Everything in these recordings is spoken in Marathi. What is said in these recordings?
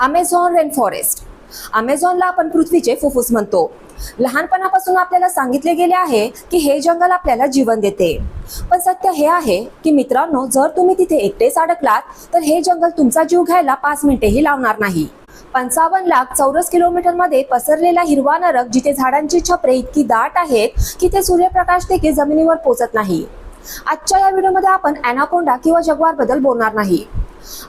Amazon rain forest. अमेझॉनला आपण पृथ्वीचे फुफ्फुस म्हणतो. लहानपणापासून आपल्याला सांगितले गेले आहे की हे जंगल आपल्याला जीवन देते. पण सत्य हे आहे की मित्रांनो, जर तुम्ही तिथे एकटेच अडकलात तर हे जंगल तुमचा जीव घ्यायला 5 मिनिटेही लावणार नाही. 55 लाख चौरस किलोमीटर मध्ये पसरलेला हिरवा नरक, जिथे झाडांची छपरे इतकी दाट आहेत की ते सूर्यप्रकाश देखील जमिनीवर पोहोचत नाही. आजच्या या व्हिडिओमध्ये आपण ॲनाकोंडा किंवा जग्वार बद्दल बोलणार नाही.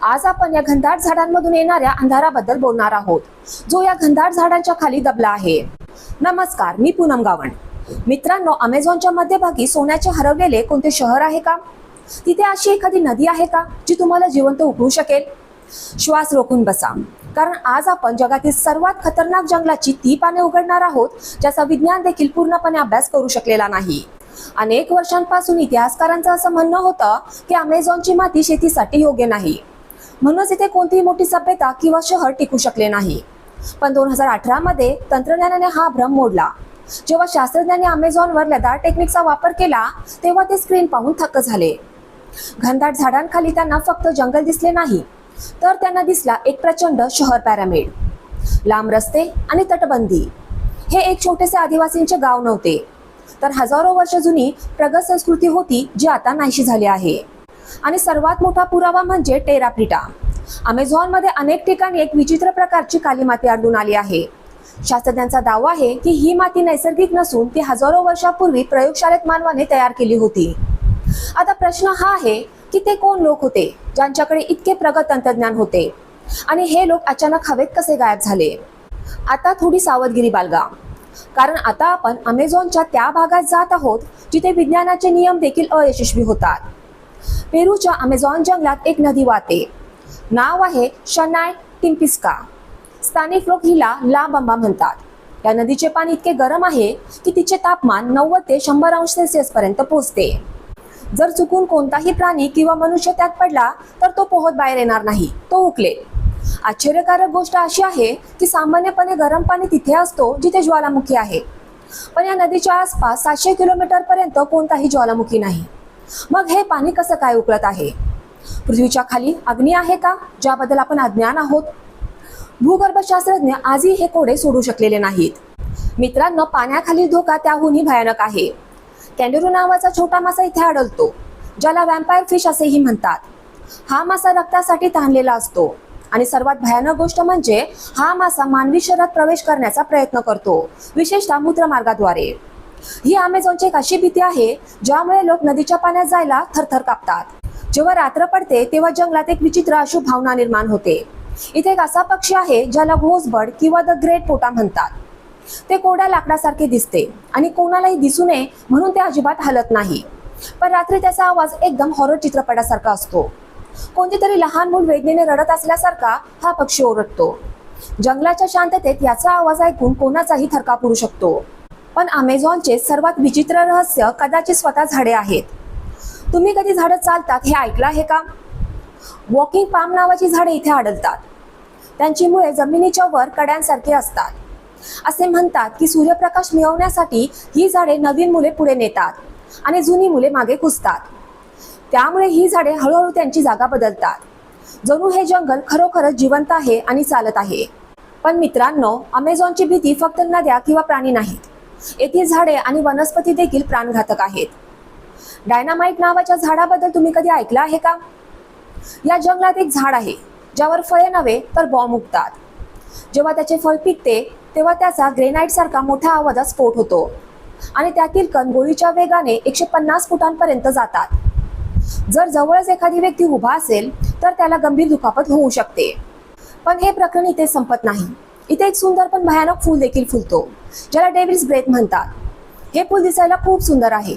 आज आपण या घनदाट झाडांमधून येणाऱ्या अंधाराबद्दल बोलणार आहोत, जो या घनदाट झाडांच्या खाली दबला आहे. नमस्कार, मी पूनम गावण. मित्रांनो, अमेझॉनच्या मध्यभागी सोन्याचे हरवलेले कोणते शहर आहे का? तिथे अशी एखादी नदी आहे का जी तुम्हाला जिवंत उकळू शकेल? श्वास रोखून बसा, कारण आज आपण जगातील सर्वात खतरनाक जंगलाची ती पाने उघडणार आहोत, ज्याचा विज्ञान देखील पूर्णपणे अभ्यास करू शकलेला नाही. अनेक वर्षांपासून इतिहासकारांचं असं म्हणणं होतं की अमेझॉनची माती शेतीसाठी योग्य नाही, म्हणूनच इथे कोणतीही मोठी सभ्यता किंवा शहर टिकू शकले नाही. पण 2018 मध्ये तंत्रज्ञानाने हा भ्रम मोडला. जेव्हा शास्त्रज्ञांनी अमेझॉनवर लेदार टेक्निकचा वापर केला, तेव्हा ते स्क्रीन पाहून थक्क झाले. घनदाट झाडांखाली त्यांना फक्त जंगल दिसले नाही, तर त्यांना दिसला एक प्रचंड शहर पिरामिड. लांब रस्ते आणि तटबंदी. हे एक छोटेसे आदिवासींचे गाव नव्हते, तर हजारो वर्ष जुनी प्रगत संस्कृती होती, जी आता नाहीशी झाली आहे. आणि सर्वात मोठा पुरावा म्हणजे टेराप्रिटा. अमेझॉनमध्ये अनेक ठिकाणी एक विचित्र प्रकारची काली माती आढळून आली आहे. शास्त्रज्ञांचा दावा आहे की ही माती नैसर्गिक नसून ती हजारो वर्षापूर्वी प्रयोगशाळेत मानवाने तयार केली होती. आता प्रश्न हा आहे की ते कोण लोक होते ज्यांच्याकडे इतके प्रगत तंत्रज्ञान होते, आणि हे लोक अचानक हवेत कसे गायब झाले? आता थोडी सावधगिरी बाळगा, कारण आता आपण अमेझॉनच्या त्या भागात जात आहोत जिथे विज्ञानाचे नियम देखील अयशस्वी होतात. पेरूच्या अमेझॉन जंगलात एक नदी वाहते. नाव आहे शनाय टिम्पिस्का. स्थानिक लोक हिला ला बंबा म्हणतात. या नदीचे पाणी इतके गरम आहे की तिचे तापमान 90 ते 100 अंश सेल्सिअस पर्यंत पोहोचते. जर चुकून कोणताही प्राणी किंवा मनुष्य त्यात पडला तर तो पोहत बाहेर येणार नाही, तो उकलेल. आश्चर्यकारक गोष्ट अशी आहे की सामान्यपणे गरम पाणी तिथे असतो जिथे ज्वालामुखी आहे, पण या नदीच्या आसपास 700 किलोमीटर पर्यंत कोणताही ज्वालामुखी नाही. मग हे पाणी कसं काय उकळत आहे? पृथ्वीच्या खाली अग्नी आहे का, ज्याबद्दल आपण अज्ञान आहोत? भूगर्भशास्त्रज्ञ आजही हे कोडे सोडू शकलेले नाहीत. मित्रांनो, पाण्याखालील धोका त्याहूनही भयानक आहे. कॅन्गरू नावाचा छोटा मासा इथे आढळतो, ज्याला व्हॅम्पायर फिश असेही म्हणतात. हा मासा रक्तासाठी ताणलेला असतो, आणि सर्वात भयानक गोष्ट म्हणजे हा मासा मानवी शरीरात प्रवेश करण्याचा प्रयत्न करतो, विशेषतः मूत्रमार्गाद्वारे. ही अमेझॉनची एक अशी भीती आहे ज्यामुळे लोक नदीच्या पाण्यात जायला थरथर कापतात. जेव्हा रात्र पडते तेव्हा जंगलात एक विचित्र अशुभ भावना निर्माण होते. इथे एक असा पक्षी आहे ज्याला घोसबर्ड किंवा द ग्रेट पोटा म्हणतात. ते कोरड्या लाकडासारखे दिसते आणि कोणालाही दिसू नये म्हणून ते अजिबात हलत नाही, पण रात्री त्याचा आवाज एकदम हॉरर चित्रपटासारखा असतो. कोणतीतरी लहान मूल वेदनेने रडत असल्यासारखा हा पक्षी ओरडतो. जंगलाच्या शांततेत याचा आवाज ऐकून कोणाचाही थरकाप उडू शकतो. पण अमेझॉनचे सर्वात विचित्र रहस्य कदाचित स्वतः झाडे आहेत. तुम्ही कधी झाडं चालतात हे ऐकलं आहे का? वॉकिंग पाम नावाची झाडे इथे आढळतात. त्यांची मुळे जमिनीच्या वर कड्यांसारखी असतात. असे म्हणतात की सूर्यप्रकाश मिळवण्यासाठी ही झाडे नवीन मुले पुढे नेतात आणि जुनी मुले मागे कुसतात. त्यामुळे ही झाडे हळूहळू त्यांची जागा बदलतात. जणू हे जंगल खरोखरच जिवंत आहे आणि चालत आहे. पण मित्रांनो, अमेझॉनची भीती फक्त नद्या किंवा प्राणी नाहीत. येथील झाडे आणि वनस्पती देखील प्राणघातक आहेत. डायनामाइट नावाच्या झाडाबद्दल तुम्ही कधी ऐकलं आहे का? या जंगलात एक झाड आहे ज्यावर फळे नव्हे तर बॉम्ब उगतात. जेव्हा त्याचे फळ पिकते तेव्हा त्याचा ग्रेनाइट सारखा मोठ्या आवाजात स्फोट होतो, आणि त्यातील कण गोळीच्या वेगाने 150 फुटांपर्यंत जातात. जर जवळच एखादी व्यक्ती उभा असेल तर त्याला गंभीर दुखापत होऊ शकते. पण हे प्रकरण इथे संपत नाही. इथे एक सुंदर पण भयानक फूल देखील फुलतो, ज्याला डेव्हिल्स ब्रेथ म्हणतात. हे फूल दिसायला खूप सुंदर आहे,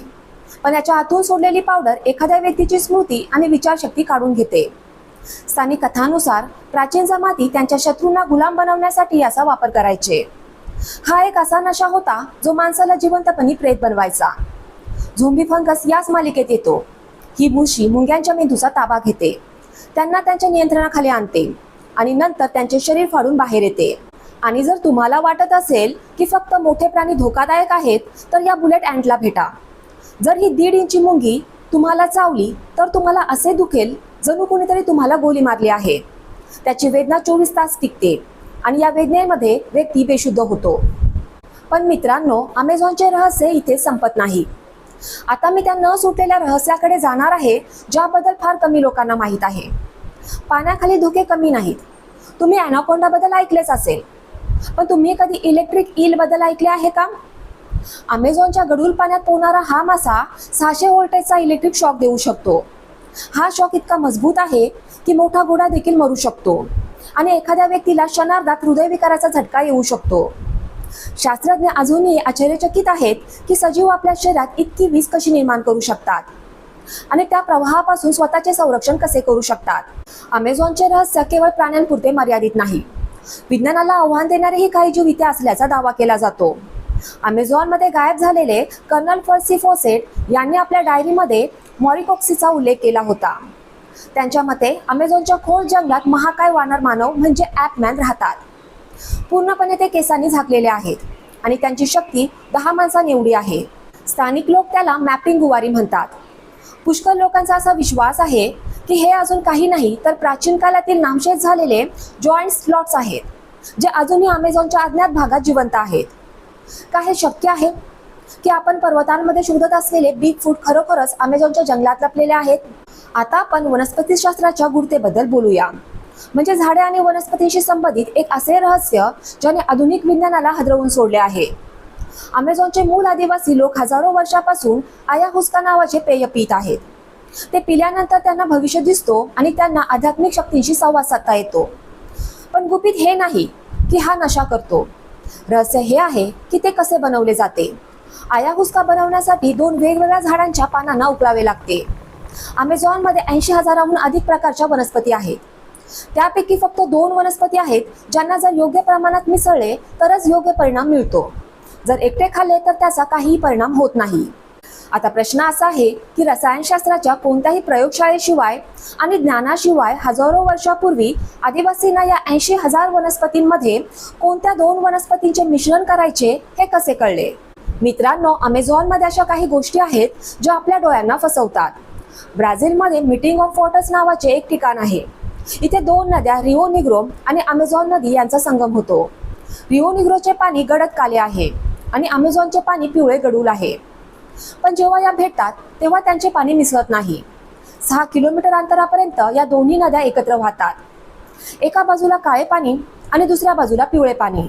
पण याच्या आतून सोडलेली पावडर एखाद्या व्यक्तीची स्मृती आणि विचारशक्ती काढून घेते. स्थानिक कथानुसार प्राचीन जमाती त्यांच्या शत्रूंना गुलाम बनवण्यासाठी याचा वापर करायचे. हा एक असा नशा होता जो माणसाला जिवंतपणे प्रेत बनवायचा. झोंबी फंगस याच मालिकेत येतो. ही बुरशी मुंग्यांच्या मेंदूचा ताबा घेते, त्यांना त्यांच्या नियंत्रणाखाली आणते आणि नंतर त्यांचे शरीर फाडून बाहेर येते. आणि जर तुम्हाला वाटत असेल की फक्त मोठे प्राणी धोकादायक आहेत, तर या बुलेट अँटला भेटा. जर ही 1.5 इंची मुंगी तुम्हाला चावली तर तुम्हाला असे दुखेल जणू कोणीतरी तुम्हाला गोळी मारली आहे. त्याची वेदना 24 तास टिकते आणि या वेदनेमध्ये व्यक्ती बेशुद्ध होतो. पण मित्रांनो, अमेझॉनचे रहस्य इथे संपत नाही. आता मी त्या न सुटलेल्या रहस्याकडे जाणार आहे, ज्याबद्दल फार कमी लोकांना माहीत आहे. पाण्याखाली धोके कमी नाहीत. तुम्ही ॲनाकोंडा बद्दल ऐकलेच असेल, पण तुम्ही कधी इलेक्ट्रिक ईल बद्दल ऐकले आहे का? अमेझॉनच्या गढूळ पाण्यात पोहणारा हा मासा 600 व्होल्टेजचा इलेक्ट्रिक शॉक देऊ शकतो. हा शॉक इतका मजबूत आहे की मोठा घोडा देखील मरू शकतो आणि एखाद्या व्यक्तीला क्षणार्धात हृदयविकाराचा झटका येऊ शकतो. शास्त्रज्ञ अजूनही आश्चर्यचकित आहेत की सजीव आपल्या शरीरात इतकी वीज कशी निर्माण करू शकतात आणि त्या प्रवाहापासून स्वतःचे संरक्षण कसे करू शकतात. अमेझॉनचे रहस्य केवळ प्राण्यांपुरते मर्यादित नाही. विज्ञानाला आव्हान देणारेही काही जीव इथे असल्याचा दावा केला जातो. अमेझॉनमध्ये गायब झालेले कर्नल पर्सी फॉसेट यांनी आपल्या डायरीमध्ये मॉरिकॉक्सीचा उल्लेख केला होता. त्यांच्या मते अमेझॉनच्या खोल जंगलात महाकाय वानर मानव म्हणजे ॲपमॅन राहतात. पूर्णपणे ते केसांनी झाकलेले आहेत आणि त्यांची शक्ती 10 माणसांनी एवढी आहे. स्थानिक लोक त्याला मॅपिंग गुवारी म्हणतात. पुष्कळ लोकांचा असा विश्वास आहे की हे अजून काही नाही तर प्राचीन काळातील नामशेष झालेले जॉईंट स्लॉट्स आहेत, जे अजूनही अमेझॉनच्या अज्ञात भागात जिवंत आहेत. का हे शक्य आहे की आपण पर्वतांमध्ये शोधत असलेले बिग फूट खरोखरच अमेझॉनच्या जंगलात लपलेले आहेत? आता आपण वनस्पतीशास्त्राच्या गूढतेबद्दल बोलूया, म्हणजे झाडे आणि वनस्पतींशी संबंधित एक असे रहस्य ज्याने आधुनिक विज्ञानाला हादरवून सोडले आहे. अमेझॉनचे मूळ आदिवासी लोक हजारो वर्षापासून आयाहुस्का नावाचे पेय पित आहेत. ते पिल्यानंतर त्यांना भविष्य दिसतो आणि त्यांना आध्यात्मिक शक्तींशी संवाद साधता येतो. पण गुपित हे नाही की हा नशा करतो. रहस्य हे आहे की ते कसे बनवले जाते. आयाहुस्का बनवण्यासाठी 2 वेगवेगळ्या झाडांच्या पानांना उकळावे लागते. अमेझॉनमध्ये 80,000हून अधिक प्रकारच्या वनस्पती आहेत. त्यापैकी फक्त 2 वनस्पती आहेत ज्यांना जर योग्य प्रमाणात मिसळले तरच योग्य परिणाम मिळतो. जर एकटे खाल्ले तर त्याचा काहीही परिणाम होत नाही. आता प्रश्न असा आहे की रसायनशास्त्राच्या कोणत्याही प्रयोगशाळेशिवाय आणि ज्ञानाशिवाय हजारो वर्षापूर्वी आदिवासींना या 80,000 वनस्पतींमध्ये कोणत्या 2 वनस्पतींचे मिश्रण करायचे हे कसे कळले? मित्रांनो, अमेझॉनमध्ये अशा काही गोष्टी आहेत ज्या आपल्या डोळ्यांना फसवतात. ब्राझीलमध्ये मीटिंग ऑफ वॉटर्स नावाचे एक ठिकाण आहे. इथे 2 नद्या रिओ निग्रो आणि अमेझॉन नदी यांचा संगम होतो. रिओ निग्रोचे पाणी गडद काले आहे आणि अमेझॉनचे पाणी पिवळे गडूळ आहे. पण जेव्हा या भेटतात तेव्हा त्यांचे पाणी मिसळत नाही. 6 किलोमीटर अंतरापर्यंत या दोन्ही नद्या एकत्र वाहतात. एका बाजूला काळे पाणी आणि दुसऱ्या बाजूला पिवळे पाणी.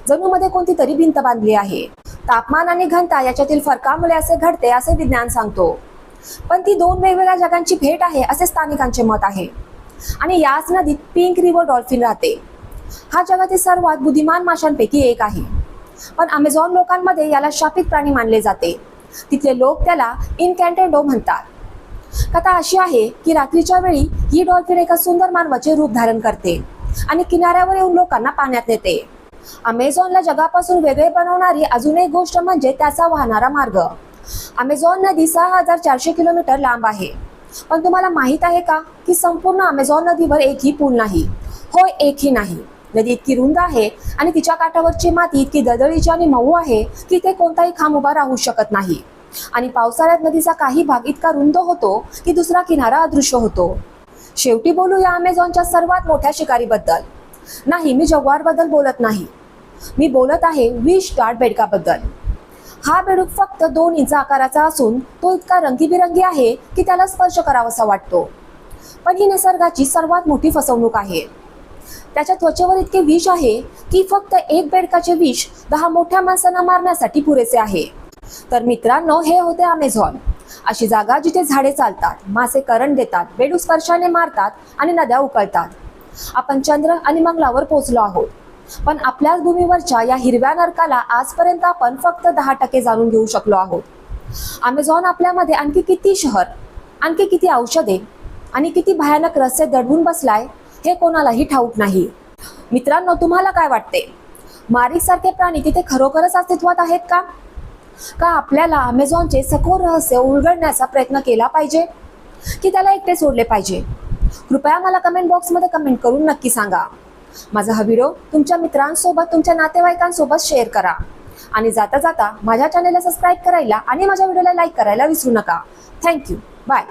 जणू मध्ये कोणती तरी भिंत बांधली आहे. तापमान आणि घनता याच्यातील फरकामुळे असे घडते असे विज्ञान सांगतो. पण ती 2 वेगवेगळ्या जगांची भेट आहे असे स्थानिकांचे मत आहे. आणि याच नदीत पिंक रिव्हर डॉल्फिन राहते. हा जगातील सर्वात बुद्धिमान माशांपैकी एक आहे. पण अमेझॉन लोकांमध्ये याला शापित प्राणी मानले जाते. तिथले लोक त्याला इनकॅन्टेडो म्हणतात. कथा अशी आहे की रात्रीच्या वेळी ही डॉल्फिन एका सुंदर मानवाचे रूप धारण करते आणि किनाऱ्यावर येऊन लोकांना पाण्यात नेते. अमेझॉनला जगापासून वेगळे बनवणारी अजून एक गोष्ट म्हणजे त्याचा वाहणारा मार्ग. अमेझॉन नदी 6,400 किलोमीटर लांब आहे. पण तुम्हाला माहित आहे का की संपूर्ण अमेझॉन नदीवर एकही पूल नाही? होय, एकही नाही. नदी इतकी रुंद आहे आणि तिच्या काठावरची माती इतकी दळदळीची आणि मऊ आहे की ते कोणताही खांब उभा राहू शकत नाही. आणि पावसाळ्यात नदीचा काही भाग इतका रुंद होतो की दुसरा किनारा अदृश्य होतो. शेवटी बोलूया अमेझॉनच्या सर्वात मोठ्या शिकारीबद्दल. नाही, मी जग्वारबद्दल बोलत नाही. मी बोलत आहे विश गार्ड बेडकाबद्दल. हा बेडूक फक्त 2 इंच आकाराचा असून तो इतका रंगीबिरंगी आहे की त्याला स्पर्श करावासा वाटतो. पण ही निसर्गाची सर्वात मोठी फसवणूक आहे. त्याच्या त्वचेवर इतके विष आहे की फक्त 1 बेडकाचे विष 10 मोठ्या माणसांना मारण्यासाठी पुरेसे आहे. तर मित्रांनो, हे होते अमेझॉन. अशी जागा जिथे झाडे चालतात, मासे करंट देतात, बेडूक स्पर्शाने मारतात आणि नद्या उकळतात. आपण चंद्र आणि मंगळावर पोहोचलो आहोत. पण आपल्याच भूमीवरच्या या हिरव्या नरकाला आजपर्यंत आपण फक्त 10% जाणून घेऊ शकलो आहोत. अमेझॉन आपल्यामध्ये आणखी किती शहर, आणखी किती औषधे आणि किती भयानक रहस्य दडवून बसलाय हे कोणालाही ठाऊक नाही. मित्रांनो, तुम्हाला काय वाटते? मारीक सारखे प्राणी तिथे खरोखरच अस्तित्वात आहेत का? का आपल्याला अमेझॉनचे सखोल रहस्य उलगडण्याचा प्रयत्न केला पाहिजे की त्याला एकटे सोडले पाहिजे? कृपया मला कमेंट बॉक्समध्ये कमेंट करून नक्की सांगा. माझा हा व्हिडिओ तुमच्या मित्रांसोबत, तुमच्या नातेवाईकांसोबत शेअर करा आणि जाता जाता माझ्या चॅनलला सबस्क्राईब करायला आणि माझ्या व्हिडिओला लाईक करायला विसरू नका. थँक्यू. बाय.